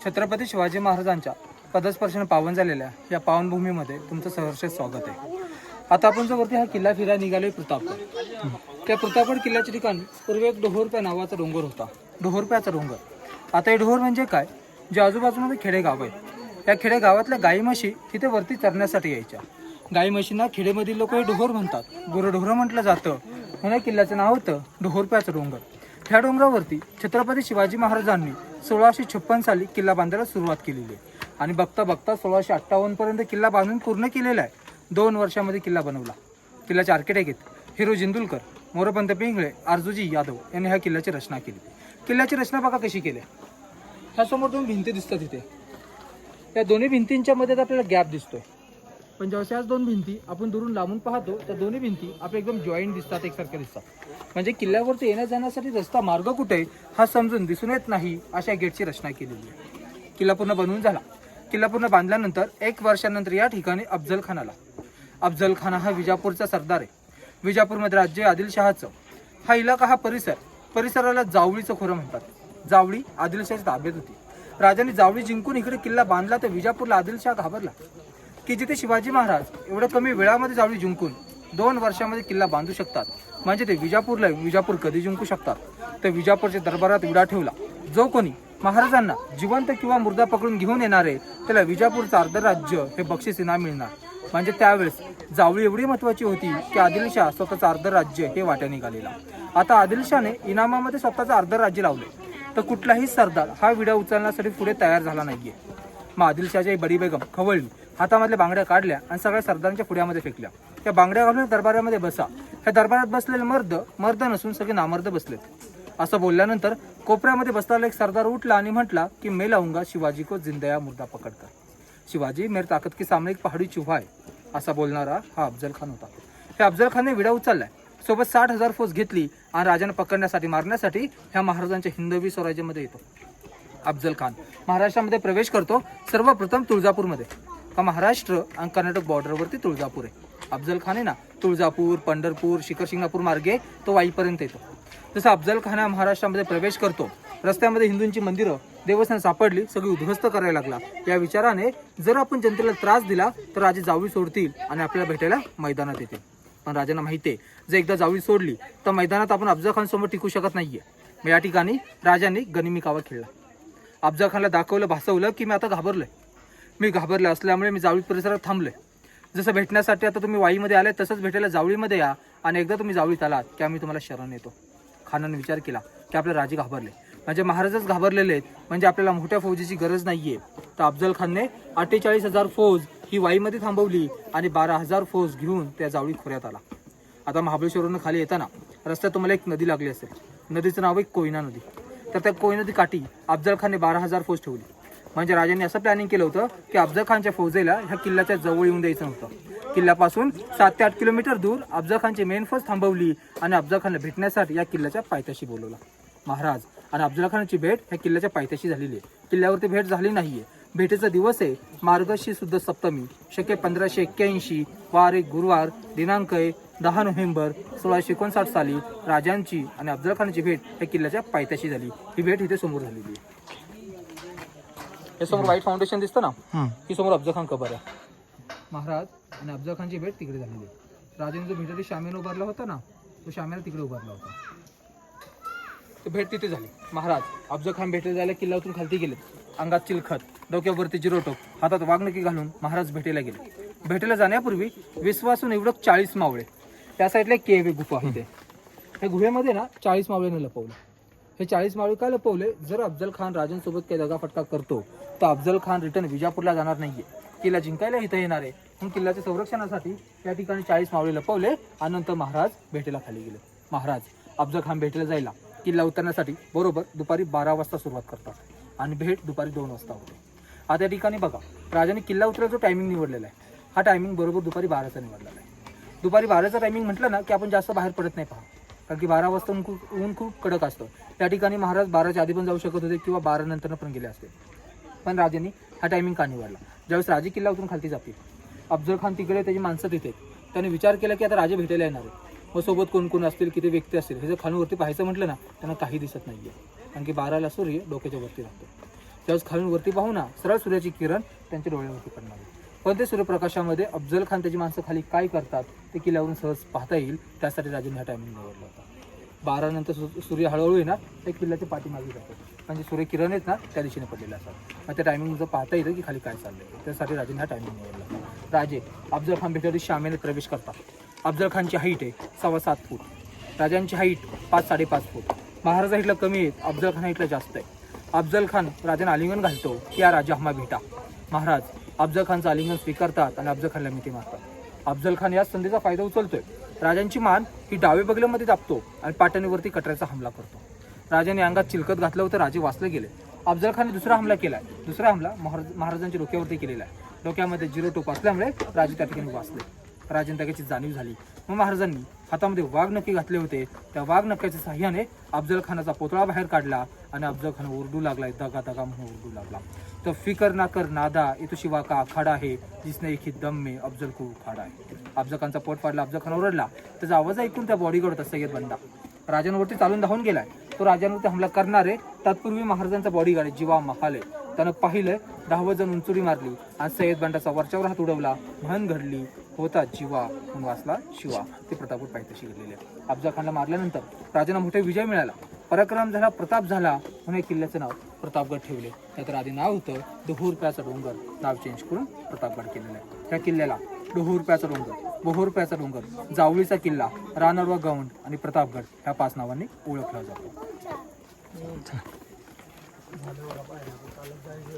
छत्रपती शिवाजी महाराजांच्या पदस्पर्शाने पावन झालेल्या या पावनभूमीमध्ये तुमचं सहर्ष स्वागत आहे। आता आपण जो वरती हा किल्ला फिरायला निघालोय प्रतापगड। त्या प्रतापगड किल्ल्याच्या ठिकाणी पूर्वी एक डोहोरप्या नावाचा डोंगर होता, डोहोरप्याचा डोंगर। आता हे डोहोर म्हणजे काय, जे आजूबाजूमध्ये खेडेगाव आहे, या खेडेगावातल्या गाई म्हशी तिथे वरती चरण्यासाठी यायच्या। गाई म्हशींना खेडेमधील लोक हे डोहोर म्हणतात, गुरढोर म्हटलं जातं, म्हणून किल्ल्याचं नाव होतं डोहोरप्याचा डोंगर। ह्या डोंगरावरती छत्रपती शिवाजी महाराजांनी 1656 साली किल्ला बांधायला सुरुवात केलेली आहे आणि बघता बघता 1658 पर्यंत किल्ला बांधून पूर्ण केलेला आहे। 2 वर्षामध्ये किल्ला बनवला। किल्ल्याचे आर्किटेक्ट आहेत हिरो जिंदुलकर, मोरोपंत पिंगळे, आरजूजी यादव यांनी ह्या किल्ल्याची रचना केली। किल्ल्याची रचना बघा कशी केली। ह्या समोर 2 भिंती दिसतात इथे, या दोन्ही भिंतींच्या मध्ये आपल्याला गॅप दिसतोय, पण जेव्हा याच 2 भिंती आपण दुरून लांबून पाहतो त्या दोन्ही भिंती आपल्या एकदम जॉईंट दिसतात, एकसारख्या दिसतात। म्हणजे किल्ल्यावरती येण्या जाण्यासाठी रस्ता मार्ग कुठे हा समजून दिसून येत नाही अशा गेटची रचना केलेली आहे। किल्ला पूर्ण बनवून झाला। किल्ला पूर्ण बांधल्यानंतर 1 वर्षानंतर या ठिकाणी अफजल खान आला। अफजल खान हा विजापूरचा सरदार आहे। विजापूरमध्ये राज्य आदिलशहाचं। हा इलाका, हा परिसराला जावळीचं खोरं म्हणतात। जावळी आदिलशहाच्या ताब्यात होती। राजांनी जावळी जिंकून इकडे किल्ला बांधला तर विजापूरला आदिलशहा घाबरला की जिथे शिवाजी महाराज एवढ्या कमी वेळामध्ये जावळी जिंकून 2 वर्षामध्ये किल्ला बांधू शकतात, म्हणजे ते विजापूर कधी जिंकू शकतात। तर विजापूरच्या दरबारात विडा ठेवला, जो कोणी महाराजांना जिवंत किंवा मुर्दा पकडून घेऊन येणार आहे त्याला विजापूरचं अर्ध राज्य हे बक्षीस इनाम मिळणार। म्हणजे त्यावेळेस जावळी एवढी महत्त्वाची होती की आदिलशाह स्वतःचं अर्ध राज्य हे वाट्याने घालेला। आता आदिलशाहने इनामामध्ये स्वतःचं अर्ध राज्य लावले, तर कुठलाही सरदार हा विडा उचलण्यासाठी पुढे तयार झाला नाहीये। मग आदिलशाहची बडी बेगम खवळली, हातामधल्या बांगड्या काढल्या आणि सगळ्या सरदारांच्या पुढ्यामध्ये फेकल्या। त्या बांगड्या घालून दरबारामध्ये बसा। ह्या दरबारात बसलेले मर्द नसून सगळे नामर्द बसलेत। असं बोलल्यानंतर कोपऱ्यामध्ये बसलेला एक सरदार उठला आणि म्हटला की मैं लाऊंगा शिवाजी को जिंदया मुर्दा पकडकर। शिवाजी मेरी ताकद के सामने एक पहाडी चूहा है, असा बोलणारा हा अफजल खान होता। हे अफजल खानने विडा उचललाय, सोबत 60,000 फौज घेतली आणि राजांना पकडण्यासाठी मारण्यासाठी ह्या महाराजांच्या हिंदवी स्वराज्यामध्ये येतो। अफजल खान महाराष्ट्रामध्ये प्रवेश करतो, सर्वप्रथम तुळजापूरमध्ये। का महाराष्ट्र आणि कर्नाटक बॉर्डरवरती तुळजापूर आहे। अफजल खान आहे ना, तुळजापूर, पंढरपूर, शिखरशिंगणापूर मार्गे तो वाईपर्यंत येतो। जसं अफजल खान हा महाराष्ट्रामध्ये प्रवेश करतो, रस्त्यामध्ये हिंदूंची मंदिरं, देवस्थान सापडली, सगळी उद्ध्वस्त करायला लागला। या विचाराने जर आपण जनतेला त्रास दिला तर राजे जावळी सोडतील आणि आपल्याला भेटायला मैदानात येतील। पण राजांना माहिती आहे, जर एकदा जावळी सोडली तर मैदानात आपण अफजल खान समोर टिकू शकत नाहीये। मग या ठिकाणी राजांनी गनिमी कावा खेळला। अफजल खानला दाखवलं, भासवलं की मी आता घाबरलोय, मी घाबरले असल्यामुळे मी जावळी परिसरात थांबलोय। जसं भेटण्यासाठी आता तुम्ही वाईमध्ये आले तसंच भेटायला जावळीमध्ये या, आणि एकदा तुम्ही जावळीत आलात की आम्ही तुम्हाला शरण येतो। खानाने विचार केला की आपले राजे घाबरले, म्हणजे महाराजच घाबरलेले आहेत, म्हणजे आपल्याला मोठ्या फौजीची गरज नाहीये। तर अफजल खानने 48,000 फौज ही वाईमध्ये थांबवली आणि 12,000 फौज घेऊन त्या जावळी खोऱ्यात आला। आता महाबळेश्वरवरून खाली येताना रस्त्यात तुम्हाला एक नदी लागली असेल, नदीचं नाव आहे कोयना नदी। तर त्या कोयना नदी काठी अफजल खानने 12,000 फौज ठेवली। म्हणजे राजांनी असं प्लॅनिंग केलं होतं की अफजल खानच्या फौजेला ह्या किल्ल्याच्या जवळ येऊन द्यायचं नव्हतं। किल्ल्यापासून 7 ते 8 किलोमीटर दूर अफजल खानची मेन फौज थांबवली आणि अफजल खानला भेटण्यासाठी या किल्ल्याच्या पायथ्याशी बोलवला। महाराज आणि अफजल खानची भेट ह्या किल्ल्याच्या पायथ्याशी झालेली आहे। किल्ल्यावरती भेट झाली नाहीये। भेटीचा दिवस आहे मार्गशीर्ष शुद्ध सप्तमी, शके 1581, वार एक गुरुवार, दिनांक आहे 10 नोव्हेंबर 1659 साली राजांची आणि अफजल खानची भेट ह्या किल्ल्याच्या पायथ्याशी झाली। ही भेट इथे समोर झालेली आहे। हे समोर व्हाईट फाउंडेशन दिसतं ना, ही समोर अफजल खान कबर आहे। महाराज आणि अफजल खानची भेट तिकडे झालेली आहे। राजाने जो भेटीसाठी शामेला उभारला होता ना, तो शामेला तिकडे उभारला होता। तर भेट तिथे झाली। महाराज अफजल खान भेटीला जायला किल्ल्यावरून खालती गेले, अंगात चिलखत, डोक्यावरती जिरोटोप, हातात वाघनखी घालून महाराज भेटीला गेले। भेटीला जाण्यापूर्वी विश्वासून एवढं 40 मावळे, त्या साईडला केव गुफा आहे, त्या गुहेमध्ये ना 40 मावळेने लपवलं। हे 40 मावळे काय लपवले, जर अफजल खान राजांसोबत काही दगाफटका करतो तर अफजल खान रिटर्न विजापूरला जाणार नाहीये, किल्ला जिंकायला इथं येणार आहे। म्हणून किल्ल्याच्या संरक्षणासाठी या ठिकाणी 40 मावळे लपवले आणि नंतर महाराज भेटीला खाली गेले। महाराज अफजल खान भेटीला जायला किल्ला उतरण्यासाठी बरोबर दुपारी 12 वाजता सुरुवात करतात आणि भेट दुपारी 2 वाजता होते। आता या ठिकाणी बघा, राजाने किल्ला उतरायचा टायमिंग निवडलेला आहे। हा टायमिंग बरोबर दुपारी 12चा निवडलेला आहे। दुपारी 12चा टायमिंग म्हटलं ना की आपण जास्त बाहेर पडत नाही, पहा, कारण की 12 वाजता ऊन खूप कडक असतं। त्या ठिकाणी महाराज 12च्या आधी पण जाऊ शकत होते किंवा 12 नंतर पण गेले असते, पण राजांनी हा टायमिंग का निवडला। ज्यावेळेस राजे किल्ला उतरून खालती जातील, अफजल खान तिकडे, त्याची माणसं तिथे, त्याने विचार केला की आता राजे भेटायला येणार आहे, मग सोबत कोण कोण असतील, किती व्यक्ती असतील, हे जर खालूवरती पाहायचं म्हटलं ना त्यांना काही दिसत नाहीये, कारण की 12ला सूर्य डोक्याच्या वरती राहतो। त्यावेळेस खालून वरती पाहू ना सरळ सूर्याची किरण त्यांच्या डोळ्यावरती पडणार. पण ते सूर्यप्रकाशामध्ये अफजल खान त्याची माणसं खाली काय करतात ते किल्ल्यावरून सहज पाहता येईल, त्यासाठी राजांनी हा टायमिंग निवडला होता. 12 नंतर सूर्य हळूहळू येणार ते किल्ल्याच्या पाठीमागे जातो, म्हणजे सूर्यकिरण आहेत ना त्या दिशेने पडलेले असतात. मग त्या टायमिंगचं पाहता येतं की खाली काय चाललंय, त्यासाठी राजांनी हा टायमिंग निवडला. राजे अफजल खान भेटीसाठी शामेने प्रवेश करतात. अफजल खानची हाईट आहे 7.25 फूट, राजांची हाईट 5-5.5 फूट. महाराज हाईटला कमी आहेत, अफजल खान हाईटला जास्त आहे. अफजल खान राजांना आलिंगन घालतो की या राजा हमा भेटा. महाराज अफजल खानचं आलिंगन स्वीकारतात आणि अफजल खानला मिठी मारतात. अफजल खान या संधीचा फायदा उचलतोय. राजांची मान ही डावे बगलेमध्ये दाबतो आणि पाटणीवरती कटऱ्याचा हमला करतो. राजाने अंगात चिलकत घातलं होतं, राजे वाचले गेले. अफजल खानने दुसरा हमला केलाय. दुसरा हमला महाराजांच्या डोक्यावरती केलेला आहे. डोक्यामध्ये 0 टोप असल्यामुळे राजे त्या ठिकाणी वाचले. राजांना त्याची जाणीव झाली. मग महाराजांनी हातामध्ये वाघ नक्की घातले होते. त्या वाघ नक्क्याच्या साह्याने अफजल खानाचा पुतळा बाहेर काढला आणि अफजल खान ओरडू लागला, दगा दगा म्हणून ओरडू लागला. तर फिकर ना कर नादा ये तो शिवा का आखाडा आहे, जिसने एक ही दम में अफजल को उखाडा आहे. अफजल खानचा पोट पाडला, अफजल खान ओरडला. त्याचा आवाज ऐकून त्या बॉडीगार्ड होता सय्यद बंडा, राजांवरती चालून धावून गेलाय. तो राजांवरती हमला करणार आहे. तत्पूर्वी महाराजांचा बॉडीगार्ड जीवा महाले त्यानं पाहिलं, 10 जण उंचुरी मारली आणि सय्यद बंडाचा वरच्यावर हात उडवला. म्हण घडली होता जीवा म्हणून वाचला शिवा. ते प्रतापगड पायथ्याशी घडलेले आहे. अफजल खानला मारल्यानंतर राजांना मोठा विजय मिळाला, पराक्रम झाला, प्रताप झाला म्हणून किल्ल्याचं नाव प्रतापगड ठेवले. त्यातर आधी नाव होतं डोहरप्याचा डोंगर, नाव चेंज करून प्रतापगड केलेलं आहे. त्या किल्ल्याला डोहरप्याचा डोंगर, बोहरप्याचा डोंगर, जावळीचा किल्ला, रानरवा गौंड आणि प्रतापगड ह्या 5 नावांनी ओळखला जातो.